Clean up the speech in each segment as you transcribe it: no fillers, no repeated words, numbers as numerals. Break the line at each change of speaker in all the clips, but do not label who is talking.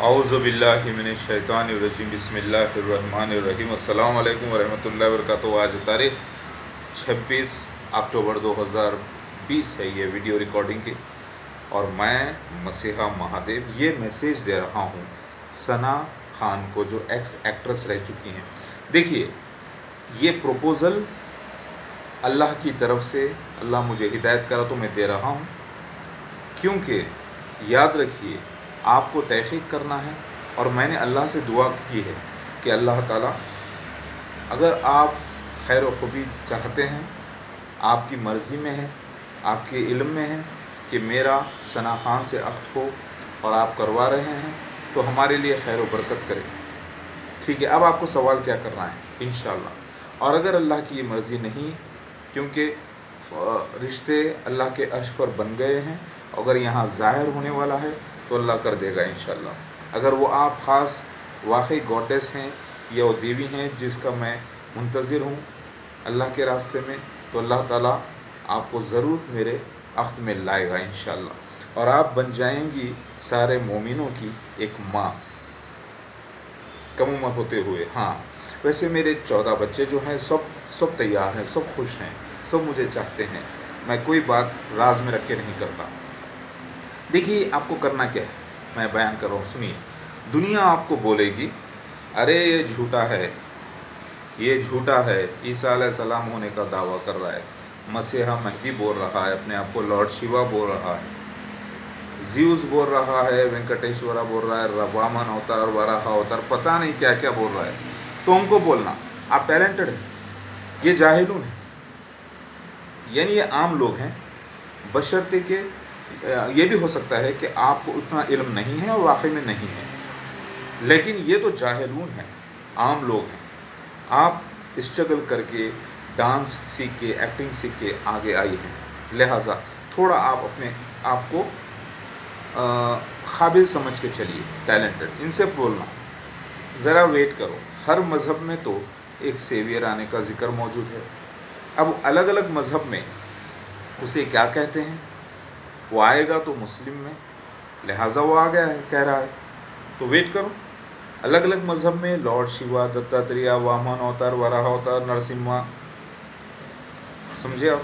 अऊज़ु बिल्लाहि मिनश्शैतानिर्रजीम बिस्मिल्लाहिर्रहमानिर्रहीम अस्सलामु अलैकुम वरहमतुल्लाहि वबरकातुहू। आज तारीख़ 26 अक्टूबर 2020 है ये वीडियो रिकॉर्डिंग की, और मैं मसीहा महादेव ये मैसेज दे रहा हूँ सना खान को, जो एक्स एक्ट्रेस रह चुकी हैं। देखिए, ये प्रपोज़ल अल्लाह की तरफ से, अल्लाह मुझे हिदायत करा तो मैं दे रहा हूँ, क्योंकि याद रखिए आपको तहक़ीक़ करना है। और मैंने अल्लाह से दुआ की है कि अल्लाह ताला, अगर आप खैर व खूबी चाहते हैं, आपकी मर्ज़ी में है, आपके इल्म में है कि मेरा सना खान से अख्त हो और आप करवा रहे हैं, तो हमारे लिए खैर व बरकत करें। ठीक है, अब आपको सवाल क्या करना है इंशाअल्लाह। और अगर अल्लाह की ये मर्ज़ी नहीं, क्योंकि रिश्ते अल्लाह के अर्श पर बन गए हैं, अगर यहाँ ज़ाहिर होने वाला है तो अल्लाह कर देगा इंशाअल्लाह। अगर वो आप ख़ास वाकई गॉडेस हैं या वो देवी हैं जिसका मैं मुंतज़िर हूँ अल्लाह के रास्ते में, तो अल्लाह ताला आपको ज़रूर मेरे अख्त में लाएगा इंशाअल्लाह, और आप बन जाएंगी सारे मोमिनों की एक माँ, कम उम्र होते हुए। हाँ, वैसे मेरे 14 बच्चे जो हैं सब तैयार हैं, सब खुश हैं, सब मुझे चाहते हैं। मैं कोई बात राज में रख के नहीं करता। देखिए, आपको करना क्या है, मैं बयान कर रहा हूँ, सुनिए। दुनिया आपको बोलेगी अरे ये झूठा है, ये झूठा है, ईसा अलैहिस्सलाम होने का दावा कर रहा है, मसीहा महदी बोल रहा है, अपने आप को लॉर्ड शिवा बोल रहा है, ज़्यूस बोल रहा है, वेंकटेश्वरा बोल रहा है, वामन अवतार, वराह अवतार, पता नहीं क्या क्या बोल रहा है। तो हमको बोलना आप टैलेंटेड हैं, ये जाहिलून हैं, यानी ये आम लोग हैं। बशर्ते के ये भी हो सकता है कि आपको उतना इल्म नहीं है और वाकई में नहीं है, लेकिन ये तो जाहिलून हैं, आम लोग हैं। आप स्ट्रगल करके डांस सीख के, एक्टिंग सीख के आगे आई हैं, लिहाजा थोड़ा आप अपने आप को काबिल समझ के चलिए, टैलेंटेड। इनसे बोलना ज़रा वेट करो, हर मज़हब में तो एक सेवियर आने का ज़िक्र मौजूद है। अब अलग अलग मज़हब में उसे क्या कहते हैं, वो आएगा तो मुस्लिम में, लिहाजा वो आ गया है, कह रहा है, तो वेट करो। अलग अलग मज़हब में लॉर्ड शिवा, दत्तात्रेय, वामन अवतार, वराह अवतार, नरसिम्हा, समझे आप,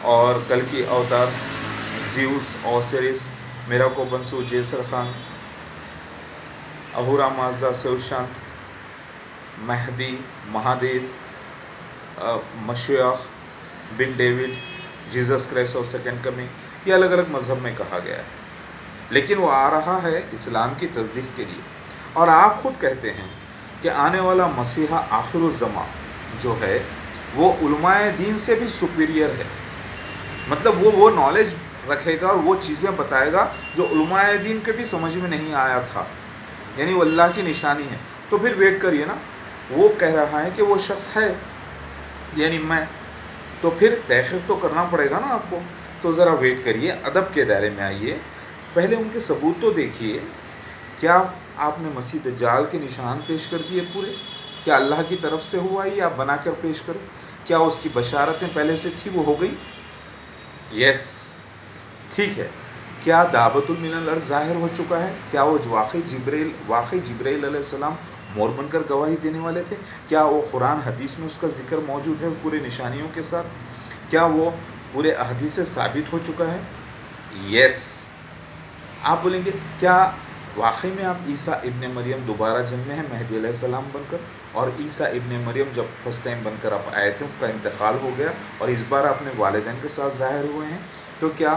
और कल की अवतार, ज़्यूस, ओसिरिस, मेराको बंसू, जेसर खान, अहूरा माज़दा, शिवशांत, महदी, महादेव, मशयाख बिन David, Jesus Christ of second coming, ये अलग अलग मज़हब में कहा गया है। लेकिन वो आ रहा है इस्लाम की तस्दीक के लिए। और आप ख़ुद कहते हैं कि आने वाला मसीहा आखिरुज़्ज़मा जो है वो उलमाए दीन से भी सुपीरियर है, मतलब वो नॉलेज रखेगा और वो चीज़ें बताएगा जो उलमाए दीन के भी समझ में नहीं आया था, यानी वो अल्लाह की निशानी है। तो फिर वेट करिए ना, वो कह रहा है कि वो शख्स है, यानी मैं, तो फिर तहक़ीक़ तो करना पड़ेगा ना आपको। तो ज़रा वेट करिए, अदब के दायरे में आइए, पहले उनके सबूत तो देखिए। क्या आपने मसीह दज्जाल के निशान पेश कर दिए पूरे? क्या अल्लाह की तरफ से हुआ ये आप बना कर पेश करें? क्या उसकी बशारतें पहले से थी, वो हो गई? यस, ठीक है। क्या दावतुल मिनल अर्ज़ ज़ाहिर हो चुका है? क्या वो वाकई जिब्राइल अलैहिस्सलाम मोर बनकर गवाही देने वाले थे? क्या वो कुरान हदीस में उसका ज़िक्र मौजूद है पूरे निशानियों के साथ? क्या वो पूरे अहदीस से साबित हो चुका है? यस। आप बोलेंगे क्या वाकई में आप ईसा इब्ने मरियम दोबारा जन्मे हैं महदी अलैहिस्सलाम बनकर? और ईसा इब्ने मरियम जब फर्स्ट टाइम बनकर आप आए थे, उनका इंतकाल हो गया और इस बार अपने वालिदैन के साथ ज़ाहिर हुए हैं, तो क्या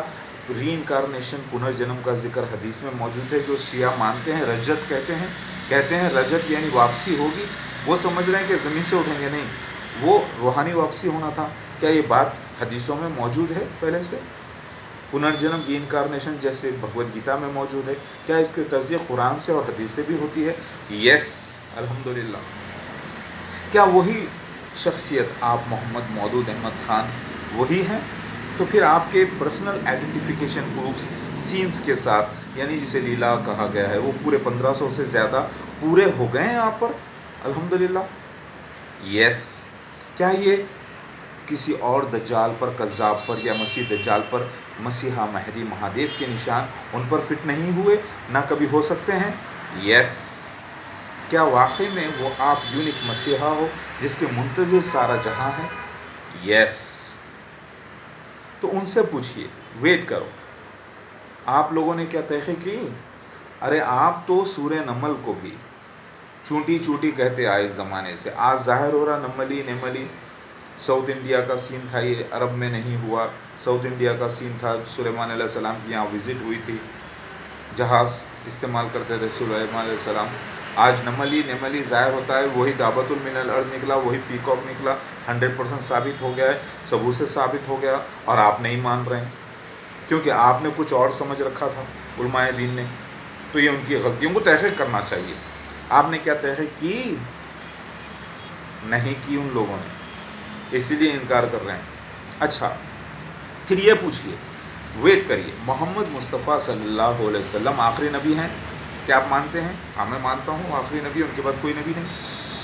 रीइंकारनेशन, पुनर्जन्म का जिक्र हदीस में मौजूद है? जो शिया मानते हैं, रजत कहते हैं रजत यानी वापसी होगी, वो समझ रहे हैं कि ज़मीन से उठेंगे, नहीं, वो रूहानी वापसी होना था। क्या ये बात हदीसों में मौजूद है पहले से? पुनर्जन्म, रीइंकारनेशन जैसे भगवद गीता में मौजूद है। क्या इसकी तस्दीक़ कुरान से और हदीस से भी होती है? यस, अल्हम्दुलिल्लाह। क्या वही शख्सियत आप मोहम्मद मौदूद अहमद ख़ान वही हैं? तो फिर आपके पर्सनल आइडेंटिफिकेशन प्रूफ्स सीन्स के साथ, यानी जिसे लीला कहा गया है, वो पूरे 1500 से ज़्यादा पूरे हो गए हैं आप पर, अल्हम्दुलिल्लाह। यस। क्या ये کسی اور دجال پر، کذاب پر یا مسیح دجال پر مسیحا مہدی مہادیو کے نشان ان پر فٹ نہیں ہوئے، نہ کبھی ہو سکتے ہیں؟ یس۔ کیا واقعی میں وہ آپ یونیک مسیحا ہو جس کے منتظر سارا جہاں ہے؟ یس۔ تو ان سے پوچھئے، ویٹ کرو، آپ لوگوں نے کیا تحقیق کی؟ ارے آپ تو سورہ نمل کو بھی چونٹی چونٹی کہتے آئے ایک زمانے سے، آج ظاہر ہو رہا نملی نملی ساؤتھ انڈیا کا سین تھا، یہ عرب میں نہیں ہوا، ساؤتھ انڈیا کا سین تھا۔ سلیمان علیہ السلام کی یہاں وزٹ ہوئی تھی، جہاز استعمال کرتے تھے سلیمان علیہ السلام۔ آج نملی نملی ظاہر ہوتا ہے، وہی دابۃ من الارض نکلا، وہی پیکاک نکلا، 100% ثابت ہو گیا ہے، ثبوت سے ثابت ہو گیا، اور آپ نہیں مان رہے ہیں کیونکہ آپ نے کچھ اور سمجھ رکھا تھا، علماء دین نے۔ تو یہ ان کی غلطیوں کو تحقیق کرنا چاہیے۔ آپ نے کیا تحقیق کی؟ نہیں کی ان لوگوں نے، اسی لیے انکار کر رہے ہیں۔ اچھا، پھر یہ پوچھئے، ویٹ کریے، محمد مصطفیٰ صلی اللہ علیہ وسلم آخری نبی ہیں؟ کیا آپ مانتے ہیں؟ ہاں میں مانتا ہوں آخری نبی، ان کے بعد کوئی نبی نہیں۔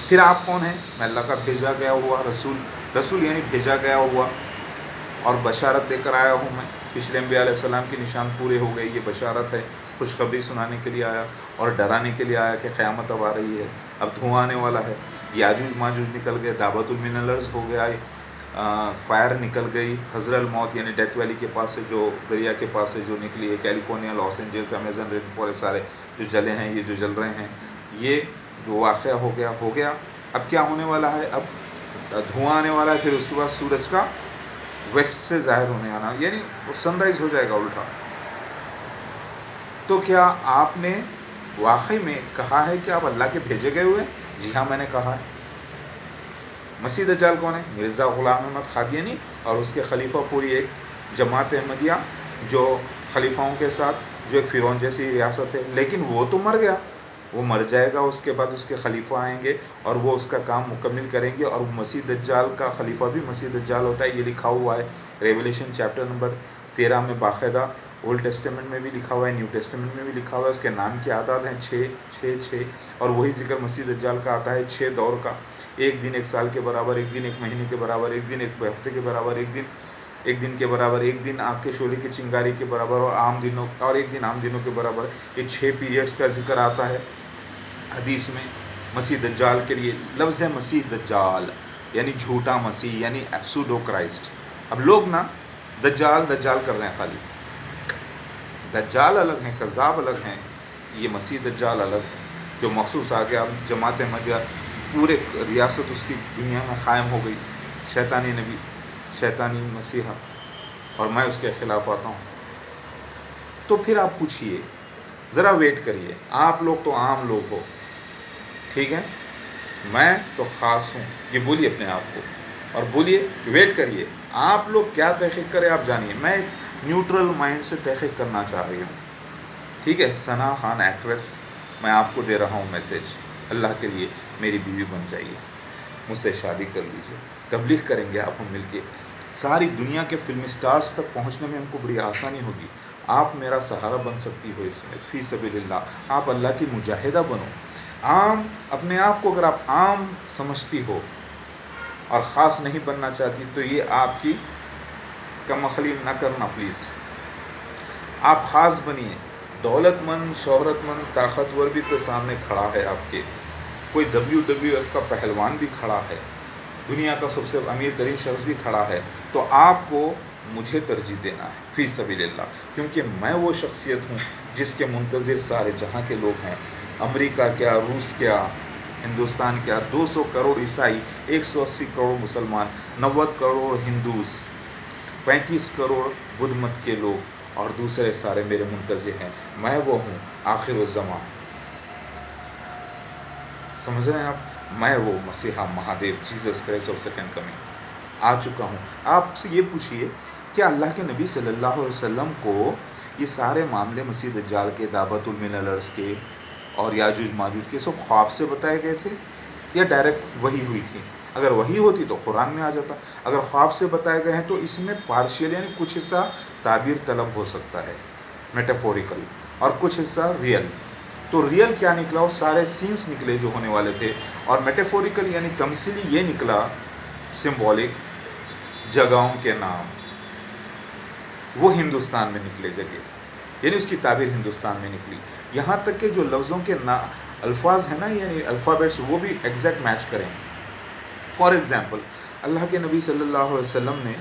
پھر آپ کون ہیں؟ میں اللہ کا بھیجا گیا ہوا رسول، رسول یعنی بھیجا گیا ہوا، اور بشارت لے کر آیا ہوں میں۔ پچھلے انبیاء علیہ السلام کے نشان پورے ہو گئے، یہ بشارت ہے، خوشخبری سنانے کے لیے آیا اور ڈرانے کے لیے آیا کہ قیامت اب آ رہی ہے، اب دھواں آنے والا ہے، یاجوج ماجوج نکل گئے، دابۃ من الارض ہو گیا، فائر نکل گئی، حضر الموت یعنی ڈیتھ ویلی کے پاس سے، جو دریا کے پاس سے جو نکلی ہے، California, Los Angeles, Amazon rain forest سارے جو جلے ہیں، یہ جو جل رہے ہیں، یہ جو واقعہ ہو گیا۔ اب کیا ہونے والا ہے؟ اب دھواں آنے والا ہے، پھر اس کے بعد سورج کا ویسٹ سے ظاہر ہونے آنا، یعنی وہ سن رائز ہو جائے گا الٹا۔ تو کیا آپ نے واقعی میں کہا ہے کہ آپ اللہ کے بھیجے گئے ہوئے؟ جی ہاں میں نے کہا ہے۔ مسیح دجال کون ہے؟ مرزا غلام احمد قادیانی اور اس کے خلیفہ، پوری ایک جماعت احمدیہ جو خلیفاؤں کے ساتھ، جو ایک فرعون جیسی ریاست ہے، لیکن وہ تو مر گیا، وہ مر جائے گا، اس کے بعد اس کے خلیفہ آئیں گے اور وہ اس کا کام مکمل کریں گے، اور مسیح دجال کا خلیفہ بھی مسیح دجال ہوتا ہے، یہ لکھا ہوا ہے ریویلیشن چیپٹر نمبر 13 میں، باقاعدہ اولڈ ٹیسٹمنٹ میں بھی لکھا ہوا ہے، نیو ٹیسٹمنٹ میں بھی لکھا ہوا ہے۔ اس کے نام کی اعداد ہیں 6 6 6، اور وہی ذکر مسیح دجال کا آتا ہے 6 دور کا، ایک دن ایک سال کے برابر، ایک دن ایک مہینے کے برابر، ایک دن ایک ہفتے کے برابر، ایک دن کے برابر، ایک دن آگ کے شعلے کی چنگاری کے برابر، اور ایک دن عام دنوں کے برابر۔ یہ 6 پیریڈز کا ذکر آتا ہے حدیث میں مسیح دجال کے لیے۔ لفظ ہے مسیح دجال، یعنی جھوٹا مسیح، یعنی سوڈو کرائسٹ۔ اب لوگ نا دجال کر رہے ہیں، خالی دجال الگ ہیں، کذاب الگ ہیں، یہ مسیح دجال الگ ہے، جو مخصوص آ گیا۔ جماعت احمدیہ پورے ریاست اس کی دنیا میں قائم ہو گئی، شیطانی نبی، شیطانی مسیحا، اور میں اس کے خلاف آتا ہوں۔ تو پھر آپ پوچھئے، ذرا ویٹ کریے، آپ لوگ تو عام لوگ ہو، ٹھیک ہے، میں تو خاص ہوں، یہ بولیے اپنے آپ کو، اور بولیے کہ ویٹ کریے، آپ لوگ کیا تحقیق کریں آپ جانیے، میں ایک نیوٹرل مائنڈ سے تحقیق کرنا چاہ رہی ہوں، ٹھیک ہے۔ ثنا خان ایکٹریس، میں آپ کو دے رہا ہوں میسیج، اللہ کے لیے میری بیوی بن جائیے، مجھ سے شادی کر لیجیے، تبلیغ کریں گے آپ ہم مل کے، ساری دنیا کے فلم اسٹارز تک پہنچنے میں ہم کو بڑی آسانی ہوگی، آپ میرا سہارا بن سکتی ہو اس میں، فی سبیل اللہ، آپ اللہ کی مجاہدہ بنو۔ عام، اپنے آپ کو اگر آپ عام سمجھتی ہو اور خاص نہیں بننا چاہتی، تو یہ آپ کی کم عقلی نہ کرنا پلیز، آپ خاص بنیے۔ دولت مند، شہرت مند، طاقتور بھی کوئی سامنے کھڑا ہے آپ کے، کوئی WWF کا پہلوان بھی کھڑا ہے، دنیا کا سب سے امیر ترین شخص بھی کھڑا ہے، تو آپ کو مجھے ترجیح دینا ہے فی سبیل اللہ، کیونکہ میں وہ شخصیت ہوں جس کے منتظر سارے جہاں کے لوگ ہیں، امریکہ کیا، روس کیا، ہندوستان کیا، 200 کروڑ عیسائی، 180 کروڑ مسلمان، 90 کروڑ ہندوز، 35 کروڑ بدھ مت کے لوگ، اور دوسرے سارے میرے منتظر ہیں، میں وہ ہوں آخر الزمان، سمجھ رہے ہیں آپ، میں وہ مسیحا Mahadev, Jesus Christ of second coming آ چکا ہوں۔ آپ سے یہ پوچھئے کہ اللہ کے نبی صلی اللہ علیہ وسلم کو یہ سارے معاملے مسیح دجال کے، دابۃ من الارض کے اور یاجوج ماجوج کے سب خواب سے بتائے گئے تھے یا ڈائریکٹ وحی ہوئی تھی؟ اگر وحی ہوتی تو قرآن میں آ جاتا، اگر خواب سے بتائے گئے ہیں تو اس میں پارشیل یعنی کچھ حصہ تعبیر طلب ہو سکتا ہے، میٹافوریکل، اور کچھ حصہ ریئل۔ تو ریئل کیا نکلا؟ وہ سارے سینس نکلے جو ہونے والے تھے، اور میٹافوریکل یعنی تمثیلی یہ نکلا، سمبولک، जगहों के नाम वो हिंदुस्तान में निकले जगह, यानी उसकी ताबीर हिंदुस्तान में निकली। यहाँ तक कि जो लफ्ज़ों के ना अल्फाज हैं ना, यानी अल्फ़ाबेट्स, वो भी एग्जैक्ट मैच करें। फॉर एग्ज़ाम्पल, अल्लाह के नबी सल्लल्लाहु अलैहि वसल्लम ने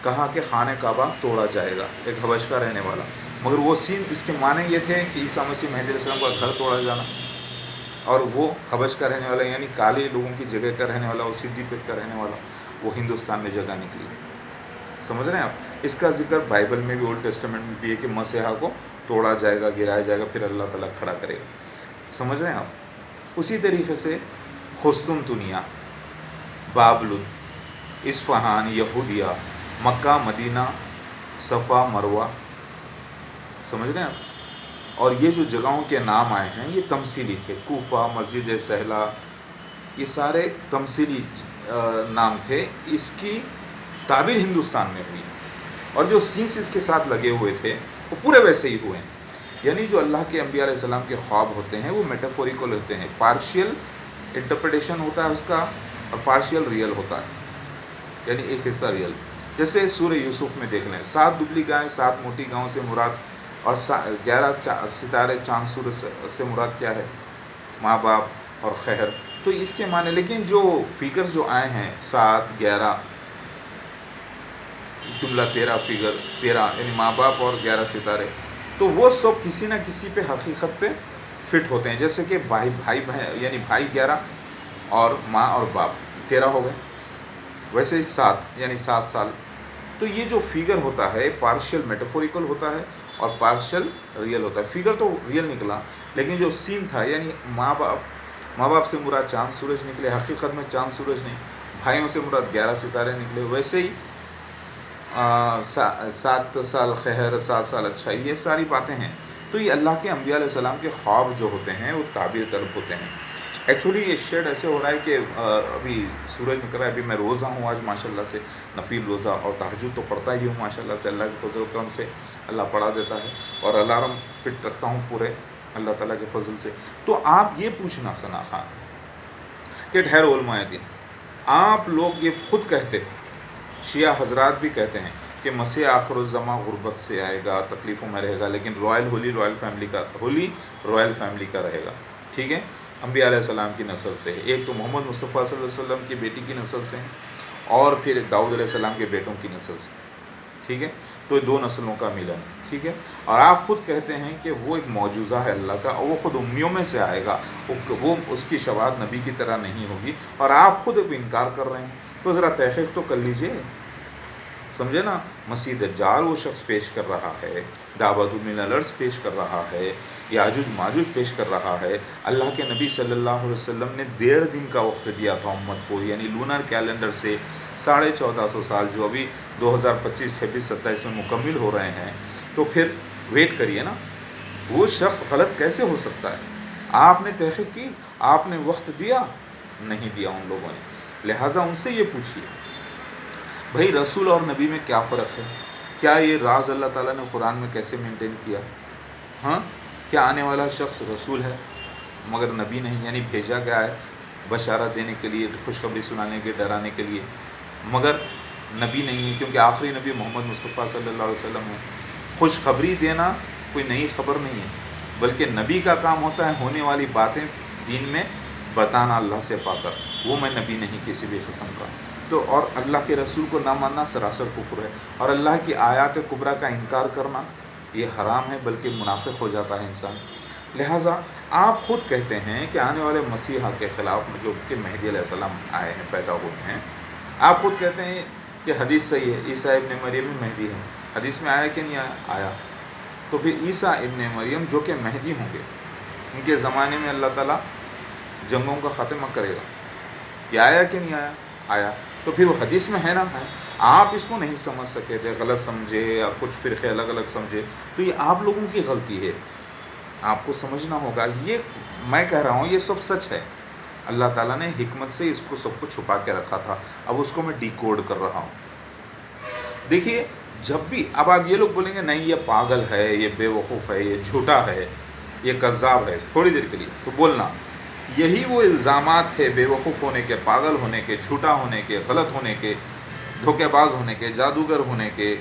कहा कि खाने काबा तोड़ा जाएगा, एक हबश का रहने वाला, मगर वो सीन, इसके माने ये थे कि ईसा मसीह महदी अलैहिस्सलाम का घर तोड़ा जाना, और वो हबश का रहने वाला यानी काले लोगों की जगह का रहने वाला, वो सिद्दीक़ का रहने वाला, वो हिंदुस्तान में जगह निकली। समझ रहे हैं आप? इसका जिक्र बाइबल में भी, ओल्ड टेस्टामेंट में भी है कि मसीहा को तोड़ा जाएगा, गिराया जाएगा, फिर अल्लाह ताला खड़ा करेगा। समझ रहे हैं आप? उसी तरीके से खुस्तुनतुनिया, बाबलुद, इस्फहान, यहूदिया, मक्का, मदीना, सफ़ा, मरवा, समझ रहे हैं आप? और ये जो जगहों के नाम आए हैं ये तमसीली थे। कूफा, मस्जिद सहला, ये सारे तमसीली नाम थे। इसकी ताबीर हिंदुस्तान में हुई, और जो सीन्स इसके साथ लगे हुए थे वो पूरे वैसे ही हुए हैं। यानी जो अल्लाह के अंबिया अलैहि सलाम के ख्वाब होते हैं वो मेटाफोरिकल होते हैं, पार्शियल इंटरप्रिटेशन होता है उसका और पार्शियल रियल होता है, यानी एक हिस्सा रियल। जैसे सूरह यूसुफ में देख लें, 7 दुबली गायें 7 मोटी गायों से मुराद, और 11 सितारे चाँद सूरज से मुराद क्या है? माँ बाप और खैर। तो इसके माने, लेकिन जो फिगर्स जो आए हैं 7, 11, जुमला 13 फिगर 13, यानी माँ बाप और 11 सितारे, तो वो सब किसी न किसी पे हकीकत पे फिट होते हैं। जैसे कि भाई बहन, यानी भाई 11 और माँ और बाप 13 हो गए, वैसे ही 7 यानी 7 साल। तो ये जो फिगर होता है पार्शियल मेटाफोरिकल होता है और पार्शियल रियल होता है। फिगर तो रियल निकला, लेकिन जो सीन था, यानी माँ बाप से मुराद चाँद सूरज निकले, हकीकत में चाँद सूरज नहीं, भाइयों से मुराद 11 सितारे निकले। वैसे ही 7 साल खैर, 7 साल अच्छा, ये सारी बातें हैं। तो ये अल्लाह के अंबिया अलैहि सलाम के ख्वाब जो होते हैं वो ताबीर तलब होते हैं। एक्चुअली ये शेड ऐसे हो रहा है कि अभी सूरज निकल रहा है। अभी मैं रोज़ा हूँ आज माशाल्लाह से, नफील रोज़ा, और तहज्जुद तो पढ़ता ही हूँ माशाल्लाह से, अल्लाह के फजल करम से अल्लाह पढ़ा देता है, और अलार्म फिट रखता हूँ पूरे अल्लाह ताला के फजल से। तो आप ये पूछना सना खान कि ठहर उलमाए दिन, आप लोग ये खुद कहते हैं, शिया हजरात भी कहते हैं कि मसीह आखिरुज़्ज़मा गुर्बत से आएगा, तकलीफ़ों में रहेगा, लेकिन रॉयल फैमिली का रहेगा। ठीक है, अंबिया अलैहिस्सलाम की नस्ल से, एक तो मोहम्मद मुस्तफ़ा सल्लल्लाहु अलैहि वसल्लम की बेटी की नस्ल से हैं, और फिर दाऊद अलैहिस्सलाम के बेटों की नस्ल से। ठीक है, तो 2 नस्लों का मिलन। ठीक है, और आप ख़ुद कहते हैं कि वो एक मौजूज़ा है अल्लाह का, और वो ख़ुद उम्मियों में से आएगा, वो उसकी शवाहत नबी की तरह नहीं होगी, और आप ख़ुद अब इनकार कर रहे हैं। तो ज़रा तहक़ीक़ तो कर लीजिए, समझे ना? मसीह दज्जाल वो शख्स पेश कर रहा है, दावतुल मिनल अर्ज़ पेश कर रहा है, याजुज माजुज पेश कर रहा है। अल्लाह के नबी सल्लल्लाहु अलैहि वसल्लम ने 1.5 दिन का वक्त दिया था उम्मत को, यानी लूनर कैलेंडर से 1450 साल जो अभी 2025, 26, 27 में मुकम्मिल हो रहे हैं। तो फिर वेट करिए ना, वो शख्स गलत कैसे हो सकता है? आपने तहक़ीक़ की, आपने वक्त दिया, नहीं दिया उन लोगों ने, लिहाजा उनसे ये पूछिए भाई रसूल और नबी में क्या फ़र्क है? क्या ये राज अल्लाह ताला ने कुरान में कैसे मेंटेन किया? हाँ, क्या आने वाला शख्स रसूल है मगर नबी नहीं, यानी भेजा गया है बशारत देने के लिए, खुशखबरी सुनाने के, डराने के लिए, मगर नबी नहीं है, क्योंकि आखिरी नबी मोहम्मद मुस्तफ़ा सल्लल्लाहु अलैहि वसल्लम है। खुशखबरी देना कोई नई खबर नहीं है, बल्कि नबी का काम होता है होने वाली बातें दीन में बताना अल्लाह से पाकर। वो मैं नबी नहीं किसी भी किस्म का। तो और अल्लाह के रसूल को ना मानना सरासर कुफ्र है, और अल्लाह की आयात कुबरा का इनकार करना ये हराम है, बल्कि मुनाफिक हो जाता है इंसान। लिहाजा आप ख़ुद कहते हैं कि आने वाले मसीहा के ख़िलाफ़ में जो कि महदी अलैहिस्सलाम आए हैं, पैदा हुए हैं, आप ख़ुद कहते हैं कि हदीस सही है, ईसा इब्न मरियम ही महदी है। हदीस में आया कि नहीं आया? आया। तो फिर ईसा इब्न मरियम जो कि महदी होंगे, उनके ज़माने में अल्लाह ताला जंगों का ख़ात्मा करेगा, ये आया कि नहीं आया? आया। तो फिर वो हदीस में है ना, है। आप इसको नहीं समझ सके थे, गलत समझे, या कुछ फ़िरक़े अलग अलग समझे, तो ये आप लोगों की गलती है, आपको समझना होगा। ये मैं कह रहा हूँ ये सब सच है, अल्लाह ताला ने हिकमत से इसको सबको छुपा के रखा था, अब उसको मैं डिकोड कर रहा हूँ। देखिए, जब भी अब आप ये लोग बोलेंगे नहीं ये पागल है, ये बेवकूफ़ है, ये झूठा है, ये कज़्ज़ाब है, थोड़ी देर के लिए तो बोलना, यही वो इल्ज़ामात थे बेवकूफ़ होने के, पागल होने के, झूठा होने के, गलत होने के, دھوکے باز ہونے کے، جادوگر ہونے کے،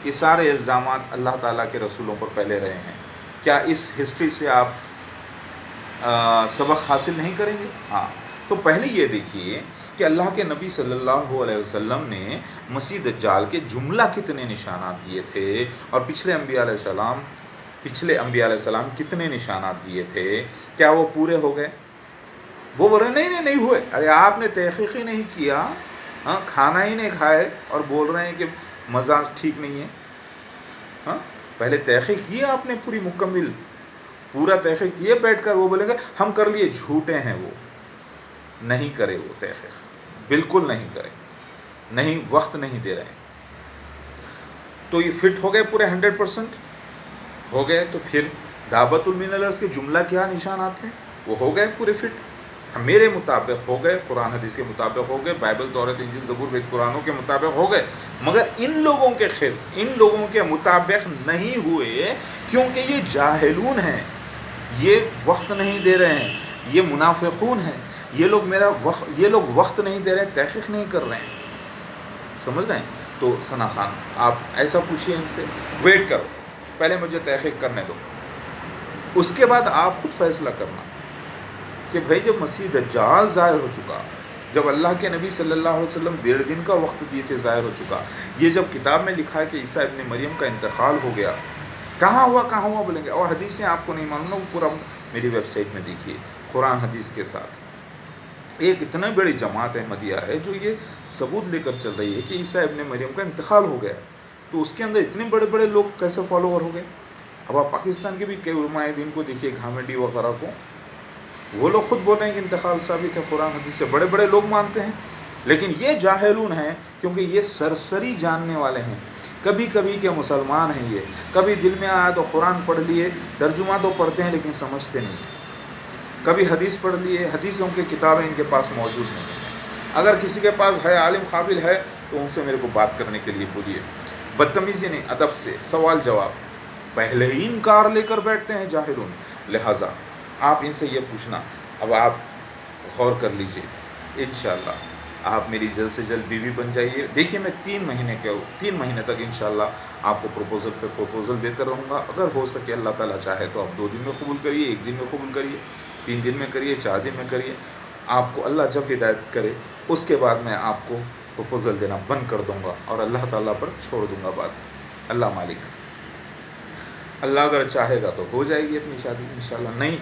یہ سارے الزامات اللہ تعالیٰ کے رسولوں پر پھیلے رہے ہیں۔ کیا اس ہسٹری سے آپ سبق حاصل نہیں کریں گے؟ ہاں، تو پہلے یہ دیکھیے کہ اللہ کے نبی صلی اللہ علیہ وسلم نے مسیح دجال کے جملہ کتنے نشانات دیے تھے، اور پچھلے انبیاء علیہ السلام کتنے نشانات دیے تھے، کیا وہ پورے ہو گئے؟ وہ بول رہے نہیں ہوئے۔ ارے آپ نے تحقیق ہی نہیں کیا، ہاں، کھانا ہی نہیں کھائے اور بول رہے ہیں کہ مزاج ٹھیک نہیں ہے۔ ہاں، پہلے تحقیق کی آپ نے پوری مکمل، پورا تحقیق کیے بیٹھ کر، وہ بولیں گے ہم کر لیے، جھوٹے ہیں وہ، نہیں کرے وہ تحقیق، بالکل نہیں کرے، نہیں، وقت نہیں دے رہے ہیں۔ تو یہ فٹ ہو گئے پورے 100% ہو گئے، تو پھر دعوت المن الارض کے جملہ کیا نشانات ہیں، وہ ہو گئے پورے فٹ، میرے مطابق ہو گئے، قرآن حدیث کے مطابق ہو گئے، بائبل تورات انجیل زبور وید قرآنوں کے مطابق ہو گئے، مگر ان لوگوں کے مطابق نہیں ہوئے، کیونکہ یہ جاہلون ہیں، یہ وقت نہیں دے رہے ہیں، یہ منافقون ہیں، یہ لوگ وقت نہیں دے رہے ہیں، تحقیق نہیں کر رہے ہیں، سمجھ رہے ہیں؟ تو ثنا خان آپ ایسا پوچھیے ان سے، ویٹ کرو، پہلے مجھے تحقیق کرنے دو، اس کے بعد آپ خود فیصلہ کرنا کہ بھائی جب مسیح دجال ظاہر ہو چکا، جب اللہ کے نبی صلی اللہ علیہ وسلم 1.5 دن کا وقت دیے تھے ظاہر ہو چکا، یہ جب کتاب میں لکھا ہے کہ عیسیٰ ابن مریم کا انتقال ہو گیا، کہاں ہوا بولیں گے، اور حدیثیں آپ کو نہیں معلوم نا، وہ پورا میری ویب سائٹ میں دیکھیے، قرآن حدیث کے ساتھ ایک اتنا بڑی جماعت احمدیہ ہے جو یہ ثبوت لے کر چل رہی ہے کہ عیسیٰ ابن مریم کا انتقال ہو گیا، تو اس کے اندر اتنے بڑے بڑے لوگ کیسے فالوور ہو گئے؟ اب آپ پاکستان کے بھی کئی علماء دین کو دیکھیے، گھامنڈی وغیرہ کو، وہ لوگ خود بول رہے ہیں کہ انتقال ثابت ہے قرآن حدیث سے، بڑے بڑے لوگ مانتے ہیں، لیکن یہ جاہلون ہیں، کیونکہ یہ سرسری جاننے والے ہیں، کبھی کے مسلمان ہیں، یہ کبھی دل میں آیا تو قرآن پڑھ لیے، ترجمہ تو پڑھتے ہیں لیکن سمجھتے نہیں، کبھی حدیث پڑھ لیے، حدیثوں کی کتابیں ان کے پاس موجود نہیں ہیں، اگر کسی کے پاس ہے، عالم قابل ہے، تو ان سے میرے کو بات کرنے کے لیے بولیے، بدتمیزی نہیں، ادب سے سوال جواب، پہلے ہی انکار لے کر بیٹھتے ہیں جاہلون، لہٰذا آپ ان سے یہ پوچھنا، اب آپ غور کر لیجئے، انشاءاللہ آپ میری جلد سے جلد بیوی بن جائیے۔ دیکھیے میں 3 مہینے تک انشاءاللہ آپ کو پروپوزل پہ پروپوزل دیتا رہوں گا، اگر ہو سکے اللہ تعالیٰ چاہے تو آپ 2 دن میں قبول کریے، 1 دن میں قبول کریے، 3 دن میں کریے، 4 دن میں کریے، آپ کو اللہ جب ہدایت کرے اس کے بعد میں آپ کو پروپوزل دینا بند کر دوں گا اور اللہ تعالیٰ پر چھوڑ دوں گا بات، اللہ مالک، اللہ اگر چاہے گا تو ہو جائے گی اپنی شادی انشاءاللہ، نہیں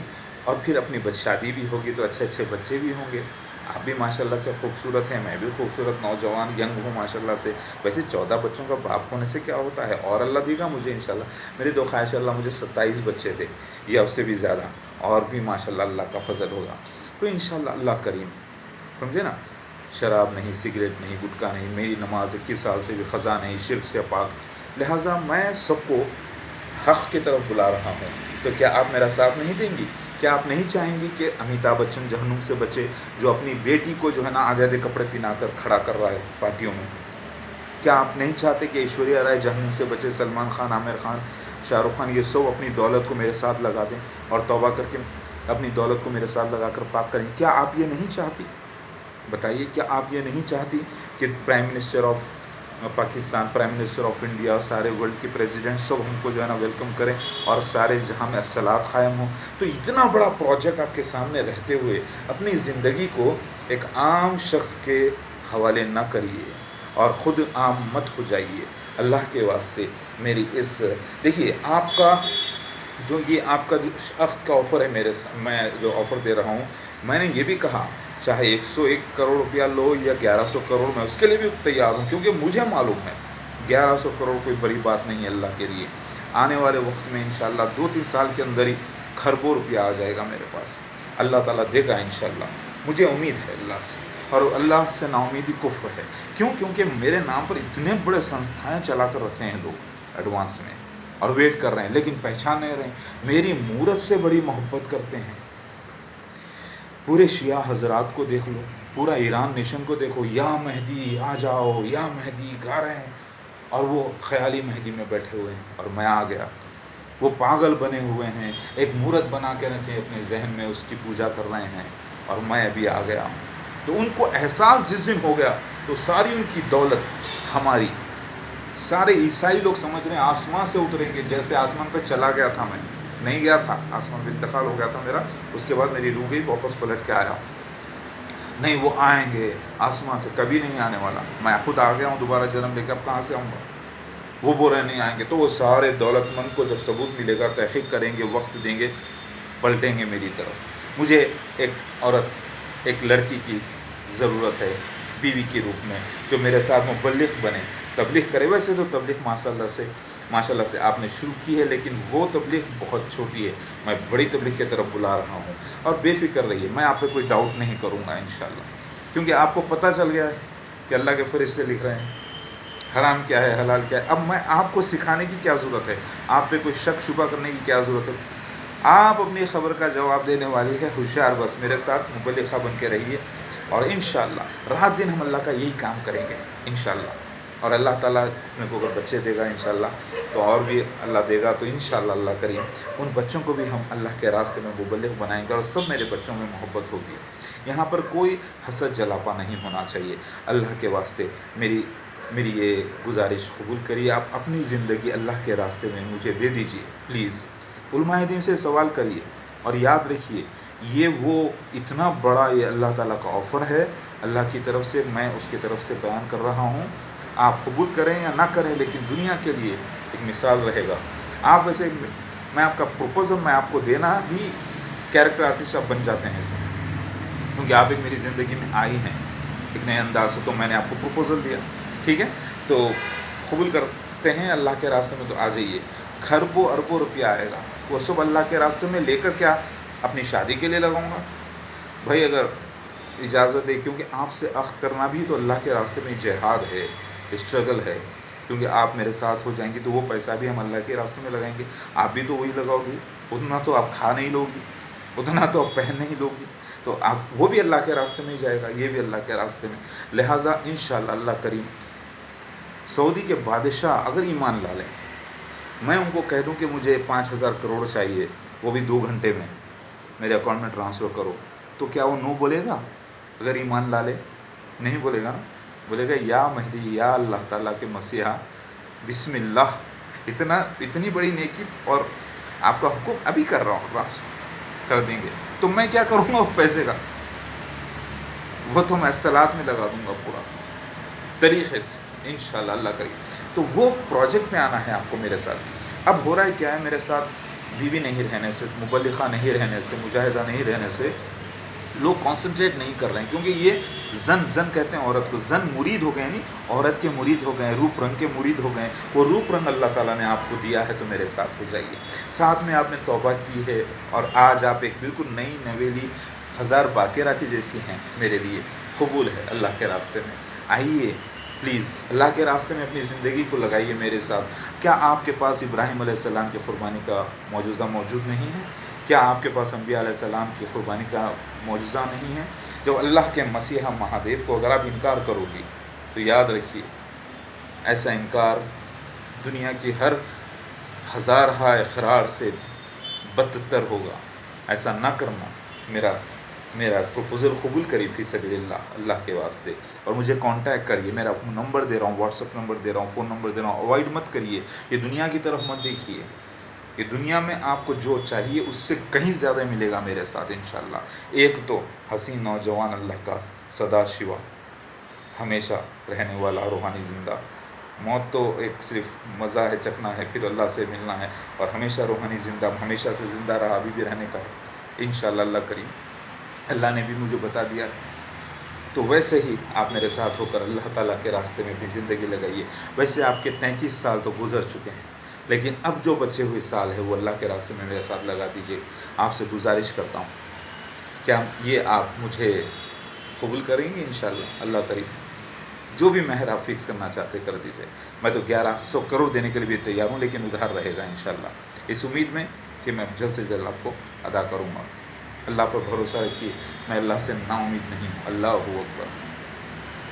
اور پھر اپنی شادی بھی ہوگی تو اچھے بچے بھی ہوں گے، آپ بھی ماشاءاللہ سے خوبصورت ہیں، میں بھی خوبصورت نوجوان ینگ ہوں ماشاءاللہ سے، ویسے 14 بچوں کا باپ ہونے سے کیا ہوتا ہے، اور اللہ دے گا مجھے انشاءاللہ، میری تو خواہش اللہ مجھے 27 بچے دے یا اس سے بھی زیادہ، اور بھی ماشاءاللہ اللہ کا فضل ہوگا، تو انشاءاللہ اللہ کریم، سمجھے نا، شراب نہیں، سگریٹ نہیں، گٹکا نہیں، میری نماز 21 سال سے بھی قضا نہیں، شرک سے پاک، لہٰذا میں سب کو حق کی طرف بلا رہا ہوں، تو کیا آپ میرا ساتھ نہیں دیں گی؟ کیا آپ نہیں چاہیں گی کہ امیتابھ بچن جہنم سے بچے، جو اپنی بیٹی کو جو ہے نا آدھے کپڑے پہنا کر کھڑا کر رہا ہے پارٹیوں میں؟ کیا آپ نہیں چاہتے کہ ایشوریا رائے جہنم سے بچے، سلمان خان، عامر خان، شاہ رخ خان، یہ سب اپنی دولت کو میرے ساتھ لگا دیں اور توبہ کر کے اپنی دولت کو میرے ساتھ لگا کر پاک کریں؟ کیا آپ یہ نہیں چاہتی؟ بتائیے، کیا آپ یہ نہیں چاہتی کہ prime minister of Pakistan, prime minister of India, سارے ورلڈ کے پریزیڈنٹ سب ہم کو جو ہے نا ویلکم کریں اور سارے جہاں میں اصلاحات قائم ہوں؟ تو اتنا بڑا پروجیکٹ آپ کے سامنے رہتے ہوئے اپنی زندگی کو ایک عام شخص کے حوالے نہ کریے اور خود عام مت ہو جائیے، اللہ کے واسطے میری اس، دیکھیے آپ کا جو عقد کا آفر ہے، میں جو آفر دے رہا ہوں، میں نے یہ بھی کہا چاہے 101 کروڑ روپیہ لو یا 1100 کروڑ، میں اس کے لیے بھی تیار ہوں، کیونکہ مجھے معلوم ہے 1100 کروڑ کوئی بڑی بات نہیں ہے اللہ کے لیے، آنے والے وقت میں انشاءاللہ 2-3 سال کے اندر ہی کھربوں روپیہ آ جائے گا میرے پاس، اللہ تعالیٰ دے گا انشاءاللہ، مجھے امید ہے اللہ سے، اور اللہ سے نا امیدی کفر ہے، کیونکہ میرے نام پر اتنے بڑے سنستھائیں چلا کر رکھے ہیں لوگ ایڈوانس میں، اور ویٹ کر رہے ہیں لیکن پہچان نہیں رہے ہیں، میری مورت سے بڑی محبت کرتے ہیں، پورے شیعہ حضرات کو دیکھ لو، پورا ایران نیشن کو دیکھو، یا مہدی آ جاؤ، یا مہدی گا رہے ہیں، اور وہ خیالی مہدی میں بیٹھے ہوئے ہیں، اور میں آ گیا، وہ پاگل بنے ہوئے ہیں، ایک مورت بنا کے رکھے اپنے ذہن میں، اس کی پوجا کر رہے ہیں، اور میں ابھی آ گیا ہوں، تو ان کو احساس جس دن ہو گیا تو ساری ان کی دولت हमारी। सारे ईसाई लोग समझ रहे हैं आसमान से उतरेंगे, जैसे आसमान पे चला गया था, मैं नहीं गया था, आसमान पे इंतकाल हो गया था मेरा, उसके बाद मेरी रूह गई, वापस पलट के आया। नहीं, वो आएंगे आसमान से, कभी नहीं आने वाला, मैं खुद आ गया हूँ दोबारा जन्म लेके, अब कहाँ से आऊँगा। वो बोल रहे नहीं आएंगे, तो वो सारे दौलतमंद को जब सबूत मिलेगा तहकीक करेंगे, वक्त देंगे, पलटेंगे मेरी तरफ। मुझे एक औरत, एक लड़की की ज़रूरत है बीवी के रूप में, जो मेरे साथ मुबल्लिग बने, तबलीग करे। वैसे तो तबलीग माशाल्लाह से आपने शुरू की है, लेकिन वो तबलीग बहुत छोटी है, मैं बड़ी तबलीग की तरफ बुला रहा हूँ। और बेफिक्र रहिए, मैं आप पे कोई डाउट नहीं करूँगा इंशाल्लाह, क्योंकि आपको पता चल गया है कि अल्लाह के फरिश्ते लिख रहे हैं हराम क्या है, हलाल क्या है। अब मैं आपको सिखाने की क्या ज़रूरत है, आप पे कोई शक शुबा करने की क्या ज़रूरत है। आप अपनी ख़बर का जवाब देने वाली है, होशियार बस मेरे साथ मुबल्लिग़ा बन के रहिए, और इंशाअल्लाह रात दिन हम अल्लाह का यही काम करेंगे इंशाअल्लाह। और अल्लाह ताला मेरे को अगर बच्चे देगा इंशाअल्लाह, तो और भी अल्लाह देगा, तो इंशाअल्लाह अल्लाह करीम उन बच्चों को भी हम अल्लाह के रास्ते में मुबल्लिग़ बनाएंगे, और सब मेरे बच्चों में मोहब्बत होगी। यहाँ पर कोई हसद जलापा नहीं होना चाहिए। अल्लाह के वास्ते मेरी ये गुजारिश कबूल करिए, आप अपनी ज़िंदगी अल्लाह के रास्ते में मुझे दे दीजिए प्लीज़। उलमाए दीन से सवाल करिए, और याद रखिए ये वो इतना बड़ा ये अल्लाह ताला का ऑफ़र है अल्लाह की तरफ से, मैं उसकी तरफ से बयान कर रहा हूँ। आप कबूल करें या ना करें, लेकिन दुनिया के लिए एक मिसाल रहेगा। आप वैसे, मैं आपका प्रपोज़ल मैं आपको देना ही, कैरेक्टर आर्टिस्ट आप बन जाते हैं इसमें, क्योंकि आप एक मेरी ज़िंदगी में आई हैं एक नए अंदाज से, तो मैंने आपको प्रपोज़ल दिया, ठीक है। तो कबूल करते हैं अल्लाह के रास्ते में, तो आ जाइए। खरबों अरबों रुपया आएगा, वो सब अल्लाह के रास्ते में लेकर क्या अपनी शादी के लिए लगाऊंगा भाई, अगर इजाज़त दे, क्योंकि आपसे अख्द करना भी तो अल्लाह के रास्ते में जिहाद है, स्ट्रगल है। क्योंकि आप मेरे साथ हो जाएंगी तो वो पैसा भी हम अल्लाह के रास्ते में लगाएंगे, आप भी तो वही लगाओगी, उतना तो आप खा नहीं लोगी, उतना तो आप पहन नहीं लोगी, तो आप वो भी अल्लाह के रास्ते में ही जाएगा, ये भी अल्लाह के रास्ते में। लिहाजा इंशाअल्लाह अल्लाह करीम, सऊदी के बादशाह अगर ईमान ला लें, मैं उनको कह दूं कि मुझे 5,000 करोड़ चाहिए, वो भी 2 घंटे में मेरे अकाउंट में ट्रांसफ़र करो, तो क्या वो नो बोलेगा? अगर ईमान ला ले, नहीं बोलेगा ना, बोलेगा या महदी, या अल्लाह ताला के मसीहा, बिस्मिल्लाह, इतनी बड़ी नेकी, और आपका हुक्म अभी कर रहा हूँ, ट्रांसफ़र कर देंगे। तो मैं क्या करूँगा वो पैसे का, वो तो मैं सलात में लगा दूँगा पूरा तरीक़े से इंशाअल्लाह अल्लाह करें। तो वो प्रोजेक्ट में आना है आपको मेरे साथ। अब हो रहा है क्या है मेरे साथ, बीवी नहीं रहने से, मुबल्लिग़ा नहीं रहने से, मुजाहिदा नहीं रहने से, लोग कंसंट्रेट नहीं कर रहे हैं, क्योंकि ये जन कहते हैं औरत को, जन मुरीद हो गए, नहीं औरत के मुरीद हो गए, रूप रंग के मुरीद हो गए। वो रूप रंग अल्लाह ताला ने आपको दिया है, तो मेरे साथ हो जाइए। साथ में आपने तौबा की है, और आज आप एक बिल्कुल नई नवेली 1000 बाक़िरा की जैसी हैं मेरे लिए, कबूल है अल्लाह के रास्ते में। आइए प्लीज़, अल्लाह के रास्ते में अपनी ज़िंदगी को लगाइए मेरे साथ। क्या आपके पास इब्राहीम अलैहिस्सलाम की क़ुरबानी का मौजूज़ा मौजूद नहीं है? क्या आपके पास अंबिया अलैहिस्सलाम की क़ुरबानी का मौजूज़ा नहीं है? जब अल्लाह के मसीहा महादेव को अगर आप इनकार करोगी, तो याद रखिए ऐसा इनकार दुनिया की हर हज़ारहा इक़रार से बदतर होगा। ऐसा ना करना। मेरा प्रपोज़ल कबूल करिए फ़ी सबीलिल्लाह, अल्लाह के वास्ते, और मुझे कांटेक्ट करिए। मेरा नंबर दे रहा हूँ, व्हाट्सअप नंबर दे रहा हूँ, फ़ोन नंबर दे रहा हूँ। अवॉइड मत करिए, ये दुनिया की तरफ मत देखिए। ये दुनिया में आपको जो चाहिए उससे कहीं ज़्यादा मिलेगा मेरे साथ इंशाअल्लाह। एक तो हसीन नौजवान, अल्लाह का सदा शिवा, हमेशा रहने वाला, रूहानी ज़िंदा। मौत तो एक सिर्फ मज़ा है, चखना है, फिर अल्लाह से मिलना है, और हमेशा रूहानी ज़िंदा, हमेशा से ज़िंदा रहा, अभी भी रहने का है इंशाअल्लाह अल्लाह करीम। अल्लाह ने भी मुझे बता दिया, तो वैसे ही आप मेरे साथ होकर अल्लाह ताला के रास्ते में भी ज़िंदगी लगाइए। वैसे आपके 33 साल तो गुज़र चुके हैं, लेकिन अब जो बचे हुए साल है वो अल्लाह के रास्ते में मेरे साथ लगा दीजिए। आपसे गुजारिश करता हूँ, क्या ये आप मुझे कबूल करेंगे इंशाअल्लाह अल्लाह करीम? जो भी महर आप फिक्स करना चाहते कर दीजिए। मैं तो 1100 करोड़ देने के लिए भी तैयार हूँ, लेकिन उधार रहेगा इंशाअल्लाह, इस उम्मीद में कि मैं जल्द से जल्द आपको अदा करूँगा। अल्लाह पर भरोसा रखिए, मैं अल्लाह से नाउम्मीद नहीं हूँ। अल्लाहू अकबर।